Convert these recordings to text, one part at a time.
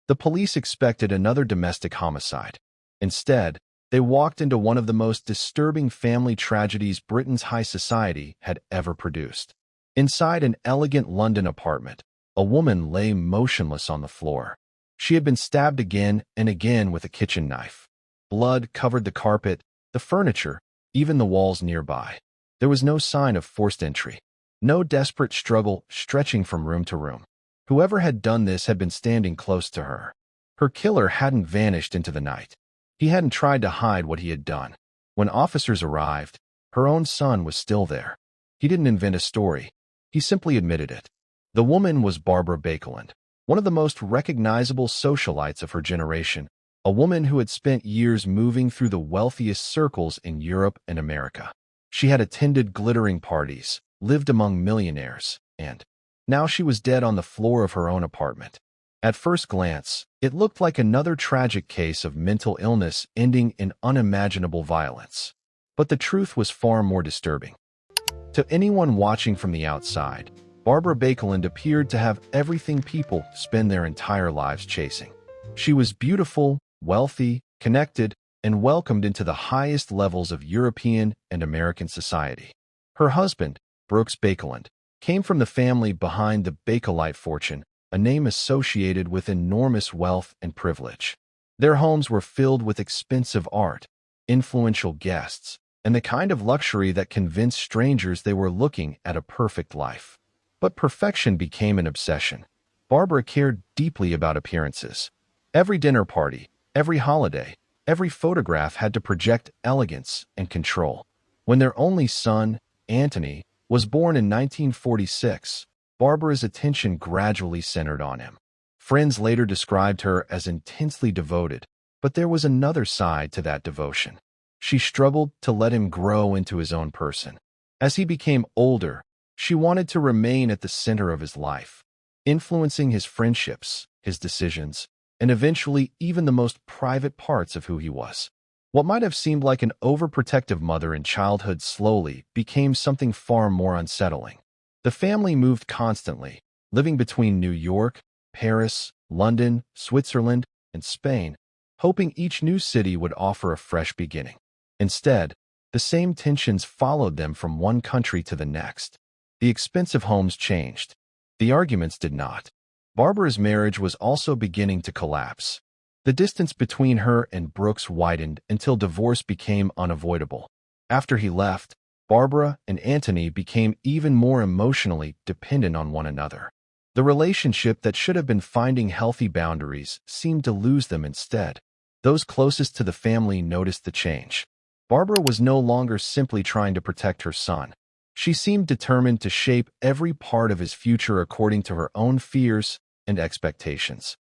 The police expected another domestic homicide. Instead, they walked into one of the most disturbing family tragedies Britain's high society had ever produced. Inside an elegant London apartment, a woman lay motionless on the floor. She had been stabbed again and again with a kitchen knife. Blood covered the carpet, the furniture, even the walls nearby. There was no sign of forced entry, no desperate struggle stretching from room to room. Whoever had done this had been standing close to her. Her killer hadn't vanished into the night. He hadn't tried to hide what he had done. When officers arrived, her own son was still there. He didn't invent a story. He simply admitted it. The woman was Barbara Baekeland, one of the most recognizable socialites of her generation, a woman who had spent years moving through the wealthiest circles in Europe and America. She had attended glittering parties, lived among millionaires, and now she was dead on the floor of her own apartment. At first glance, it looked like another tragic case of mental illness ending in unimaginable violence. But the truth was far more disturbing. To anyone watching from the outside, Barbara Baekeland appeared to have everything people spend their entire lives chasing. She was beautiful, wealthy, connected, and welcomed into the highest levels of European and American society. Her husband, Brooks Baekeland, came from the family behind the Bakelite fortune, a name associated with enormous wealth and privilege. Their homes were filled with expensive art, influential guests, and the kind of luxury that convinced strangers they were looking at a perfect life. But perfection became an obsession. Barbara cared deeply about appearances. Every dinner party, every holiday, every photograph had to project elegance and control. When their only son, Antony, was born in 1946, Barbara's attention gradually centered on him. Friends later described her as intensely devoted, but there was another side to that devotion. She struggled to let him grow into his own person. As he became older, she wanted to remain at the center of his life, influencing his friendships, his decisions, and eventually even the most private parts of who he was. What might have seemed like an overprotective mother in childhood slowly became something far more unsettling. The family moved constantly, living between New York, Paris, London, Switzerland, and Spain, hoping each new city would offer a fresh beginning. Instead, the same tensions followed them from one country to the next. The expensive homes changed. The arguments did not. Barbara's marriage was also beginning to collapse. The distance between her and Brooks widened until divorce became unavoidable. After he left, Barbara and Antony became even more emotionally dependent on one another. The relationship that should have been finding healthy boundaries seemed to lose them instead. Those closest to the family noticed the change. Barbara was no longer simply trying to protect her son. She seemed determined to shape every part of his future according to her own fears and expectations.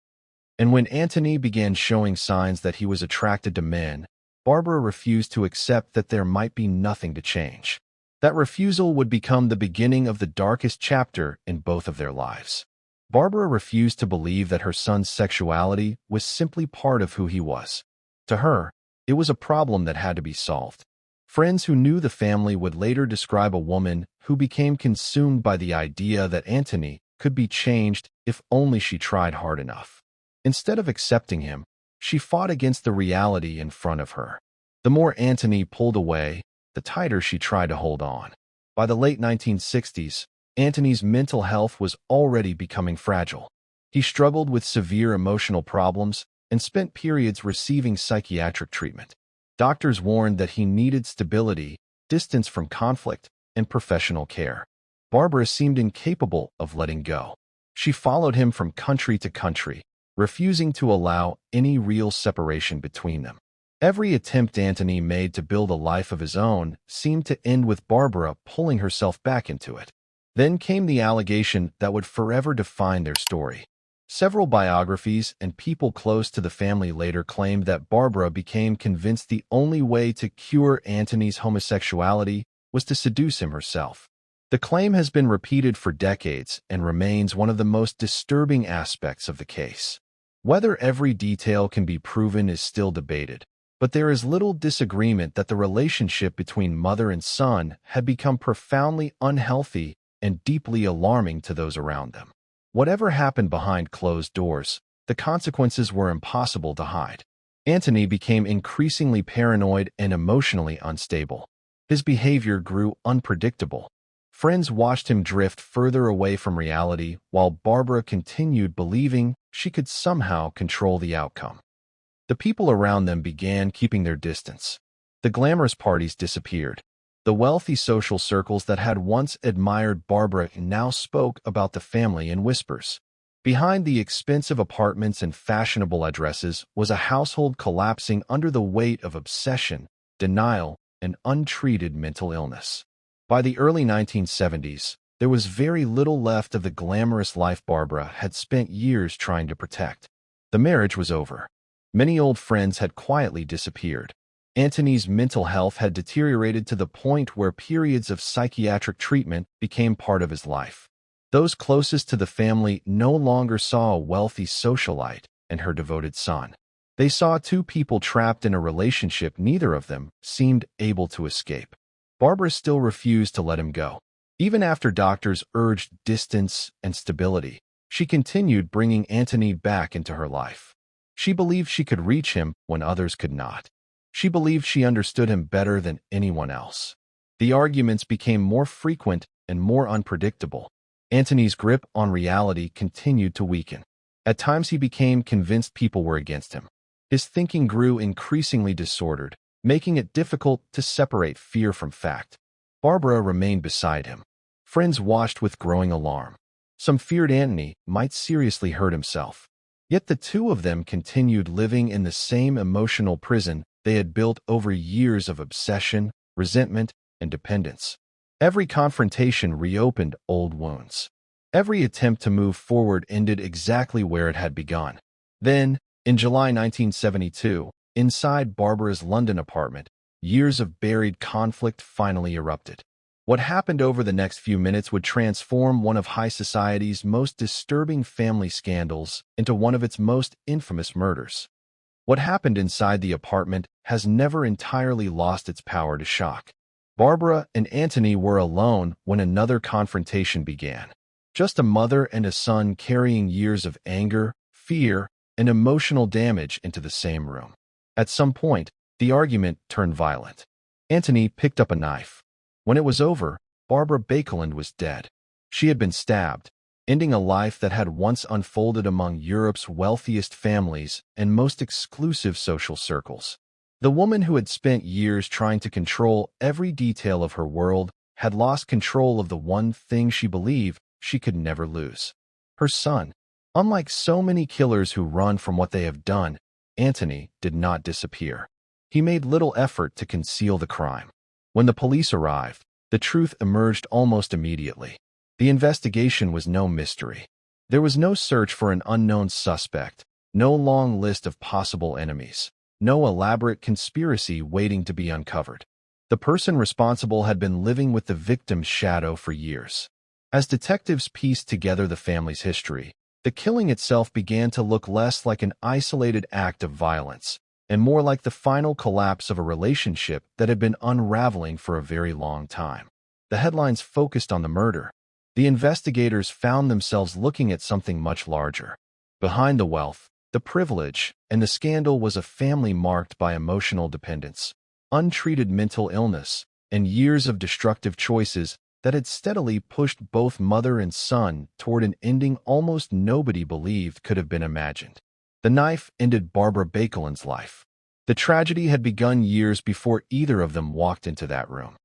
And when Antony began showing signs that he was attracted to men, Barbara refused to accept that there might be nothing to change. That refusal would become the beginning of the darkest chapter in both of their lives. Barbara refused to believe that her son's sexuality was simply part of who he was. To her, it was a problem that had to be solved. Friends who knew the family would later describe a woman who became consumed by the idea that Antony could be changed if only she tried hard enough. Instead of accepting him, she fought against the reality in front of her. The more Antony pulled away, the tighter she tried to hold on. By the late 1960s, Antony's mental health was already becoming fragile. He struggled with severe emotional problems and spent periods receiving psychiatric treatment. Doctors warned that he needed stability, distance from conflict, and professional care. Barbara seemed incapable of letting go. She followed him from country to country, refusing to allow any real separation between them. Every attempt Antony made to build a life of his own seemed to end with Barbara pulling herself back into it. Then came the allegation that would forever define their story. Several biographies and people close to the family later claimed that Barbara became convinced the only way to cure Antony's homosexuality was to seduce him herself. The claim has been repeated for decades and remains one of the most disturbing aspects of the case. Whether every detail can be proven is still debated, but there is little disagreement that the relationship between mother and son had become profoundly unhealthy and deeply alarming to those around them. Whatever happened behind closed doors, the consequences were impossible to hide. Antony became increasingly paranoid and emotionally unstable. His behavior grew unpredictable. Friends watched him drift further away from reality, while Barbara continued believing she could somehow control the outcome. The people around them began keeping their distance. The glamorous parties disappeared. The wealthy social circles that had once admired Barbara now spoke about the family in whispers. Behind the expensive apartments and fashionable addresses was a household collapsing under the weight of obsession, denial, and untreated mental illness. By the early 1970s, there was very little left of the glamorous life Barbara had spent years trying to protect. The marriage was over. Many old friends had quietly disappeared. Antony's mental health had deteriorated to the point where periods of psychiatric treatment became part of his life. Those closest to the family no longer saw a wealthy socialite and her devoted son. They saw two people trapped in a relationship neither of them seemed able to escape. Barbara still refused to let him go. Even after doctors urged distance and stability, she continued bringing Antony back into her life. She believed she could reach him when others could not. She believed she understood him better than anyone else. The arguments became more frequent and more unpredictable. Antony's grip on reality continued to weaken. At times he became convinced people were against him. His thinking grew increasingly disordered, making it difficult to separate fear from fact. Barbara remained beside him. Friends watched with growing alarm. Some feared Antony might seriously hurt himself. Yet the two of them continued living in the same emotional prison they had built over years of obsession, resentment, and dependence. Every confrontation reopened old wounds. Every attempt to move forward ended exactly where it had begun. Then, in July 1972, inside Barbara's London apartment, years of buried conflict finally erupted. What happened over the next few minutes would transform one of high society's most disturbing family scandals into one of its most infamous murders. What happened inside the apartment has never entirely lost its power to shock. Barbara and Antony were alone when another confrontation began. Just a mother and a son carrying years of anger, fear, and emotional damage into the same room. At some point, the argument turned violent. Antony picked up a knife. When it was over, Barbara Baekeland was dead. She had been stabbed, ending a life that had once unfolded among Europe's wealthiest families and most exclusive social circles. The woman who had spent years trying to control every detail of her world had lost control of the one thing she believed she could never lose: her son. Unlike so many killers who run from what they have done, Antony did not disappear. He made little effort to conceal the crime. When the police arrived, the truth emerged almost immediately. The investigation was no mystery. There was no search for an unknown suspect, no long list of possible enemies, no elaborate conspiracy waiting to be uncovered. The person responsible had been living with the victim's shadow for years. As detectives pieced together the family's history, the killing itself began to look less like an isolated act of violence and more like the final collapse of a relationship that had been unraveling for a very long time. The headlines focused on the murder. The investigators found themselves looking at something much larger. Behind the wealth, the privilege, and the scandal was a family marked by emotional dependence, untreated mental illness, and years of destructive choices that had steadily pushed both mother and son toward an ending almost nobody believed could have been imagined. The knife ended Barbara Baekeland's life. The tragedy had begun years before either of them walked into that room.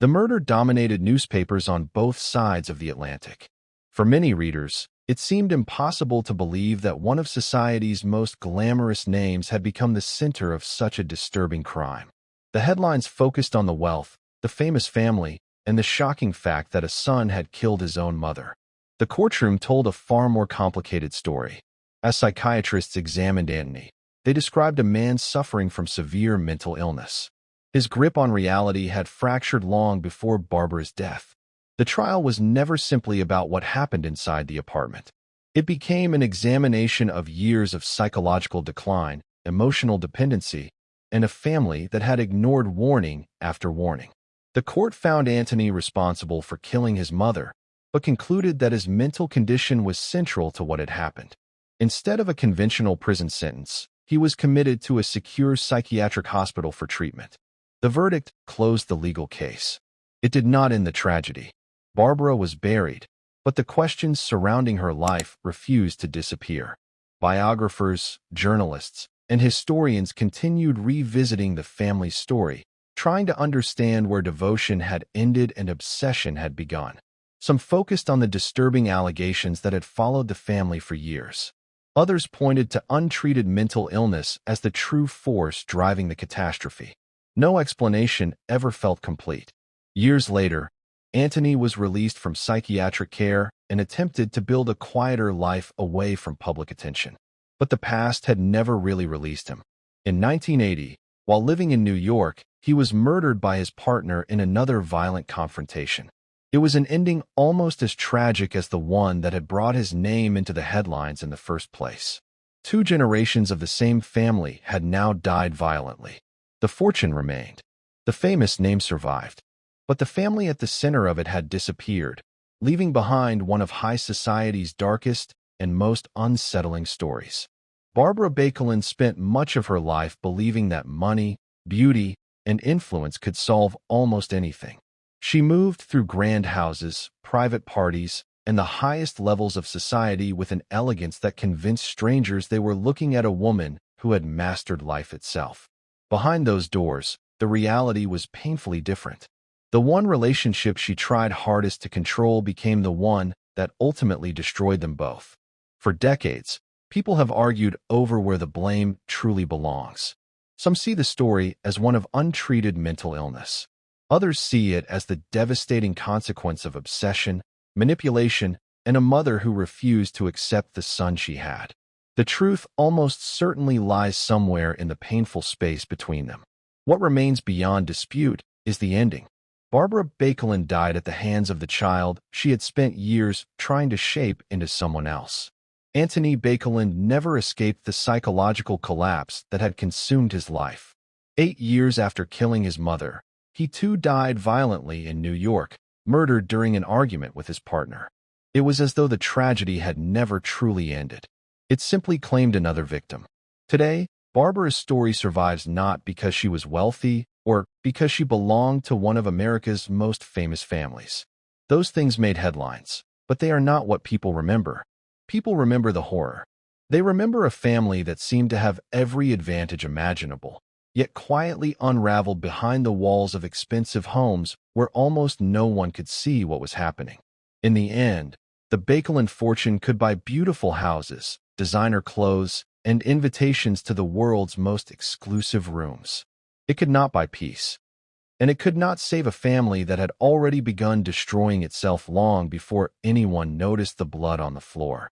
The murder dominated newspapers on both sides of the Atlantic. For many readers, it seemed impossible to believe that one of society's most glamorous names had become the center of such a disturbing crime. The headlines focused on the wealth, the famous family, and the shocking fact that a son had killed his own mother. The courtroom told a far more complicated story. As psychiatrists examined Antony, they described a man suffering from severe mental illness. His grip on reality had fractured long before Barbara's death. The trial was never simply about what happened inside the apartment. It became an examination of years of psychological decline, emotional dependency, and a family that had ignored warning after warning. The court found Antony responsible for killing his mother, but concluded that his mental condition was central to what had happened. Instead of a conventional prison sentence, he was committed to a secure psychiatric hospital for treatment. The verdict closed the legal case. It did not end the tragedy. Barbara was buried, but the questions surrounding her life refused to disappear. Biographers, journalists, and historians continued revisiting the family's story, trying to understand where devotion had ended and obsession had begun. Some focused on the disturbing allegations that had followed the family for years. Others pointed to untreated mental illness as the true force driving the catastrophe. No explanation ever felt complete. Years later, Antony was released from psychiatric care and attempted to build a quieter life away from public attention. But the past had never really released him. In 1980, while living in New York, he was murdered by his partner in another violent confrontation. It was an ending almost as tragic as the one that had brought his name into the headlines in the first place. 2 generations of the same family had now died violently. The fortune remained. The famous name survived. But the family at the center of it had disappeared, leaving behind one of high society's darkest and most unsettling stories. Barbara Baekeland spent much of her life believing that money, beauty, and influence could solve almost anything. She moved through grand houses, private parties, and the highest levels of society with an elegance that convinced strangers they were looking at a woman who had mastered life itself. Behind those doors, the reality was painfully different. The one relationship she tried hardest to control became the one that ultimately destroyed them both. For decades, people have argued over where the blame truly belongs. Some see the story as one of untreated mental illness. Others see it as the devastating consequence of obsession, manipulation, and a mother who refused to accept the son she had. The truth almost certainly lies somewhere in the painful space between them. What remains beyond dispute is the ending. Barbara Baekeland died at the hands of the child she had spent years trying to shape into someone else. Antony Baekeland never escaped the psychological collapse that had consumed his life. 8 years after killing his mother, he too died violently in New York, murdered during an argument with his partner. It was as though the tragedy had never truly ended. It simply claimed another victim. Today, Barbara's story survives not because she was wealthy or because she belonged to one of America's most famous families. Those things made headlines, but they are not what people remember. People remember the horror. They remember a family that seemed to have every advantage imaginable, yet quietly unraveled behind the walls of expensive homes where almost no one could see what was happening. In the end, the Baekeland fortune could buy beautiful houses, designer clothes, and invitations to the world's most exclusive rooms. It could not buy peace. And it could not save a family that had already begun destroying itself long before anyone noticed the blood on the floor.